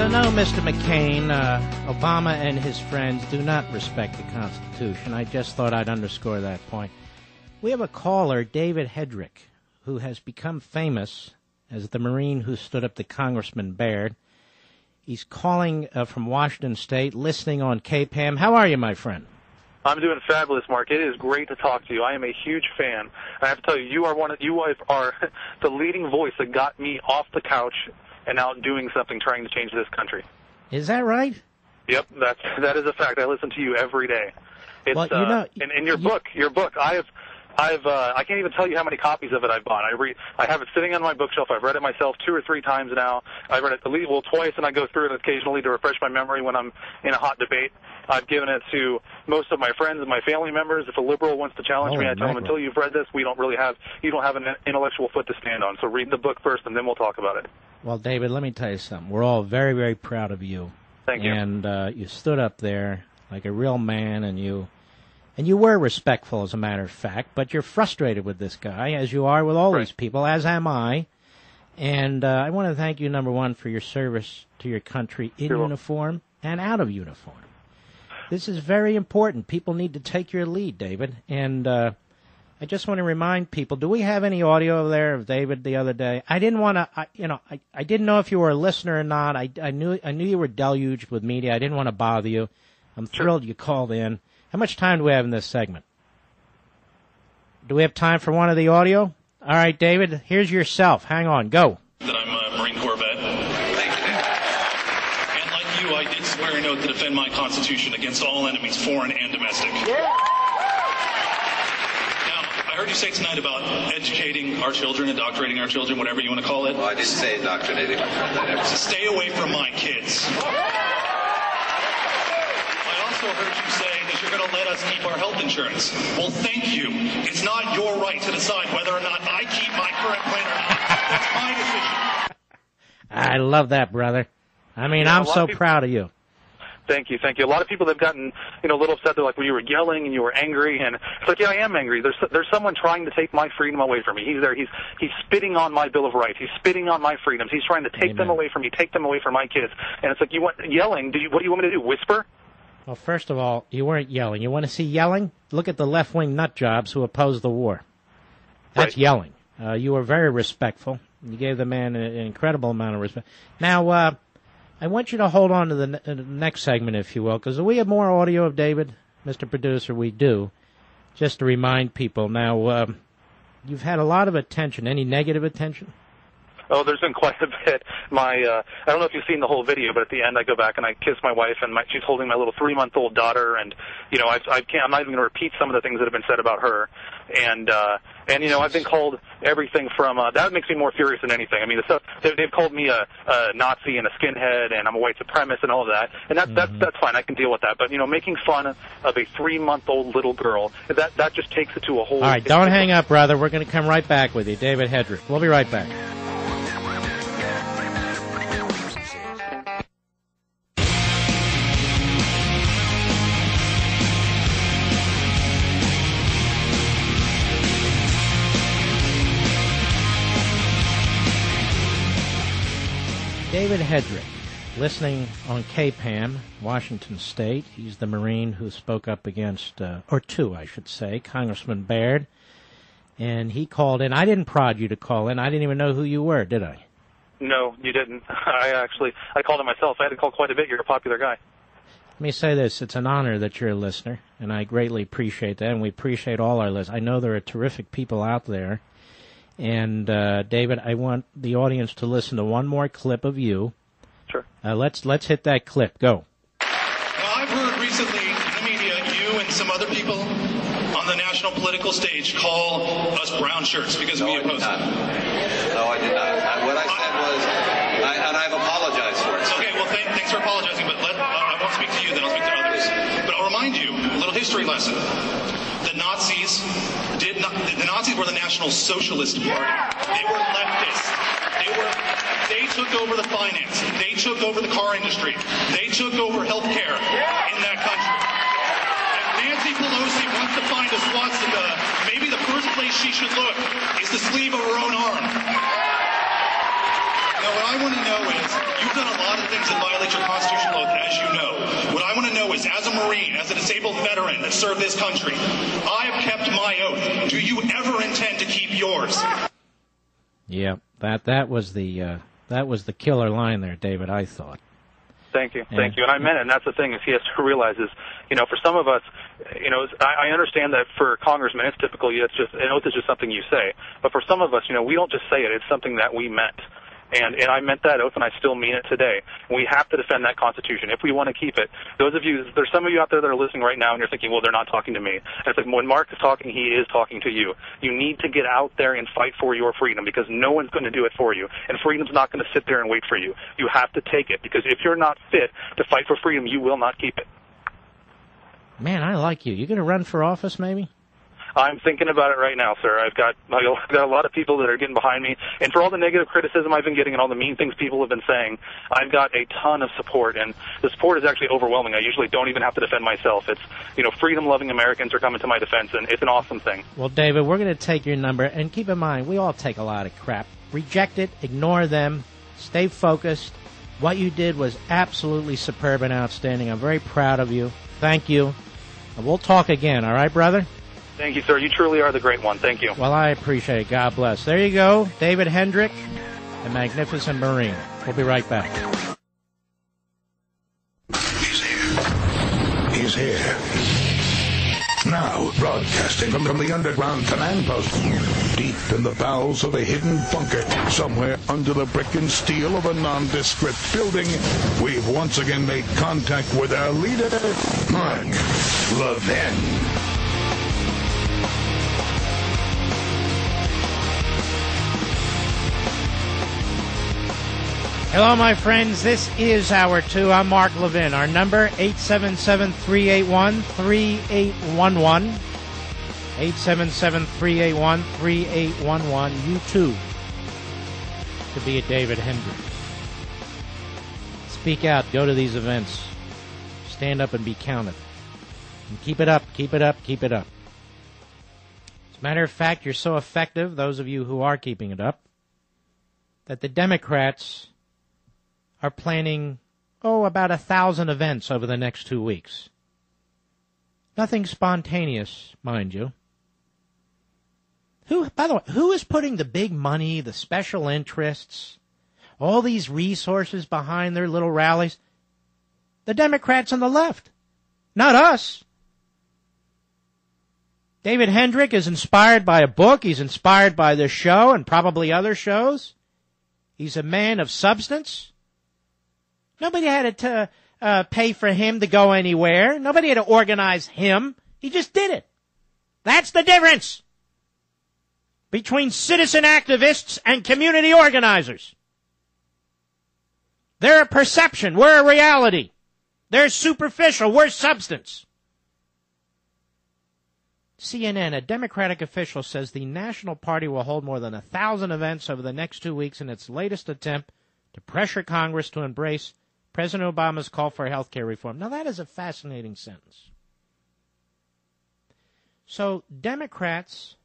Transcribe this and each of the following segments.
No, Mr. McCain, Obama and his friends do not respect the Constitution. I just thought I'd underscore that point. We have a caller, David Hedrick, who has become famous as the Marine who stood up to Congressman Baird. He's calling from Washington State, listening on KPAM. How are you, my friend? I'm doing fabulous, Mark. It is great to talk to you. I am a huge fan. I have to tell you, you are the leading voice that got me off the couch and out doing something, trying to change this country. Is that right? Yep, that is a fact. I listen to you every day. It's, well, you know, in your book, I can't even tell you how many copies of it I've bought. I have it sitting on my bookshelf. I've read it myself 2 or 3 times now. I've read it twice, and I go through it occasionally to refresh my memory when I'm in a hot debate. I've given it to most of my friends and my family members. If a liberal wants to challenge me, I tell them, until you've read this, you don't have an intellectual foot to stand on. So read the book first, and then we'll talk about it. Well, David, let me tell you something. We're all very, very proud of you. Thank you. And you stood up there like a real man, and you were respectful, as a matter of fact, but you're frustrated with this guy, as you are with all these people, as am I. And I want to thank you, number one, for your service to your country in uniform and out of uniform. This is very important. People need to take your lead, David. And I just want to remind people, do we have any audio there of David the other day? I didn't want to, I didn't know if you were a listener or not. I knew you were deluged with media. I didn't want to bother you. I'm thrilled you called in. How much time do we have in this segment? Do we have time for one of the audio? All right, David, here's yourself. Hang on, go. That I'm a Marine Corps vet. Thank you, David. And like you, I did swear an oath to defend my Constitution against all enemies, foreign and domestic. Yeah. Now, I heard you say tonight about educating our children, indoctrinating our children, whatever you want to call it. Well, I didn't say indoctrinating. Stay away from my kids. I also heard you say that you're going to let us keep our health insurance. Well, thank you. It's not your right to decide whether or not I keep my current plan or not. That's my decision. I love that, brother. I mean, I'm so proud of you. Thank you, thank you. A lot of people have gotten, a little upset. They're like, well, you were yelling and you were angry, and it's like, yeah, I am angry. There's someone trying to take my freedom away from me. He's there. He's spitting on my Bill of Rights. He's spitting on my freedoms. He's trying to take them away from me, take them away from my kids. And it's like, you want yelling? What do you want me to do? Whisper? Well, first of all, you weren't yelling. You want to see yelling? Look at the left-wing nut jobs who oppose the war. That's yelling. You were very respectful. You gave the man an incredible amount of respect. Now, I want you to hold on to the next segment, if you will, because we have more audio of David, Mr. Producer. We do. Just to remind people. Now, you've had a lot of attention. Any negative attention? Oh, there's been quite a bit. I don't know if you've seen the whole video, but at the end I go back and I kiss my wife, and she's holding my little 3-month-old daughter, and I'm not even going to repeat some of the things that have been said about her, and I've been called everything from that makes me more furious than anything. I mean, the stuff they've called me a Nazi and a skinhead, and I'm a white supremacist and all of that, and that's fine. I can deal with that. But making fun of a 3-month-old little girl, that just takes it to a whole. All right, don't hang up, brother. We're going to come right back with you, David Hedrick. We'll be right back. David Hedrick, listening on KPAM, Washington State. He's the Marine who spoke up against, Congressman Baird. And he called in. I didn't prod you to call in. I didn't even know who you were, did I? No, you didn't. I called in myself. I had to call quite a bit. You're a popular guy. Let me say this. It's an honor that you're a listener, and I greatly appreciate that, and we appreciate all our listeners. I know there are terrific people out there. And, David, I want the audience to listen to one more clip of you. Sure. Let's hit that clip. Go. Now, I've heard recently in the media, you and some other people on the national political stage call us brown shirts because we oppose it. No, I did not. What I said was, and I've apologized for it. Okay, well, thanks for apologizing, but I won't speak to you, then I'll speak to others. But I'll remind you, a little history lesson. The Nazis were the National Socialist Party. They were leftists. They took over the finance. They took over the car industry. They took over health care in that country. If Nancy Pelosi wants to find a swastika, maybe the first place she should look is the sleeve of her own arm. Now, what I want to know is, you done a lot of things that violate your constitutional oath, as you know. What I want to know is, as a Marine, as a disabled veteran that served this country, I have kept my oath. Do you ever intend to keep yours? Yeah, that was the killer line there, David, I thought. Thank you. Thank you. And I meant it, and that's the thing is he has to realize is, for some of us, I understand that for congressmen it's typical, it's just, an oath is just something you say. But for some of us, we don't just say it, it's something that we meant. And I meant that oath, and I still mean it today. We have to defend that Constitution if we want to keep it. There's some of you out there that are listening right now, and you're thinking, well, they're not talking to me. And it's like, when Mark is talking, he is talking to you. You need to get out there and fight for your freedom, because no one's going to do it for you. And freedom's not going to sit there and wait for you. You have to take it, because if you're not fit to fight for freedom, you will not keep it. Man, I like you. You going to run for office, maybe? I'm thinking about it right now, sir. I've got a lot of people that are getting behind me, and for all the negative criticism I've been getting and all the mean things people have been saying, I've got a ton of support, and the support is actually overwhelming. I usually don't even have to defend myself. It's, freedom-loving Americans are coming to my defense, and it's an awesome thing. Well, David, we're going to take your number, and keep in mind, we all take a lot of crap. Reject it, ignore them, stay focused. What you did was absolutely superb and outstanding. I'm very proud of you. Thank you. And we'll talk again, all right, brother? Thank you, sir. You truly are the great one. Thank you. Well, I appreciate it. God bless. There you go, David Hendrick, the magnificent Marine. We'll be right back. He's here. He's here. Now, broadcasting from the underground command post, deep in the bowels of a hidden bunker, somewhere under the brick and steel of a nondescript building, we've once again made contact with our leader, Mark Levin. Hello, my friends. This is Hour 2. I'm Mark Levin. Our number, 877-381-3811. 877-381-3811. You, too, could be a David Hendrick. Speak out. Go to these events. Stand up and be counted. And keep it up, keep it up, keep it up. As a matter of fact, you're so effective, those of you who are keeping it up, that the Democrats are planning, about 1,000 events over the next 2 weeks. Nothing spontaneous, mind you. By the way, who is putting the big money, the special interests, all these resources behind their little rallies? The Democrats on the left, not us. David Hendrick is inspired by a book. He's inspired by this show and probably other shows. He's a man of substance. Nobody had to pay for him to go anywhere. Nobody had to organize him. He just did it. That's the difference between citizen activists and community organizers. They're a perception. We're a reality. They're superficial. We're substance. CNN, a Democratic official, says the National Party will hold more than 1,000 events over the next 2 weeks in its latest attempt to pressure Congress to embrace President Obama's call for health care reform. Now, that is a fascinating sentence. So, Democrats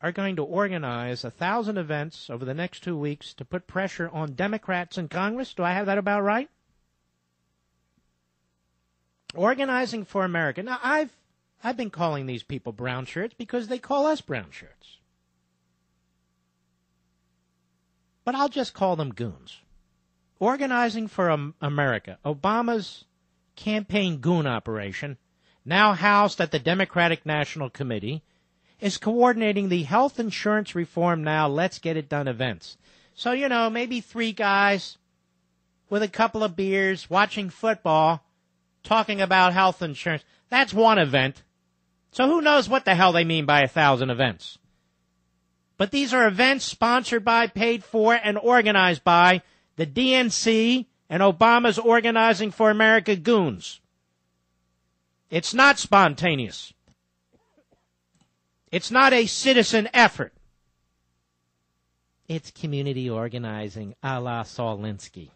are going to organize 1,000 events over the next 2 weeks to put pressure on Democrats in Congress. Do I have that about right? Organizing for America. Now, I've been calling these people brown shirts because they call us brown shirts. But I'll just call them goons. Organizing for America, Obama's campaign goon operation, now housed at the Democratic National Committee, is coordinating the health insurance reform now let's get it done events. So, maybe 3 guys with a couple of beers watching football talking about health insurance. That's one event. So who knows what the hell they mean by 1,000 events. But these are events sponsored by, paid for, and organized by the DNC and Obama's Organizing for America goons. It's not spontaneous. It's not a citizen effort. It's community organizing a la Saul Alinsky.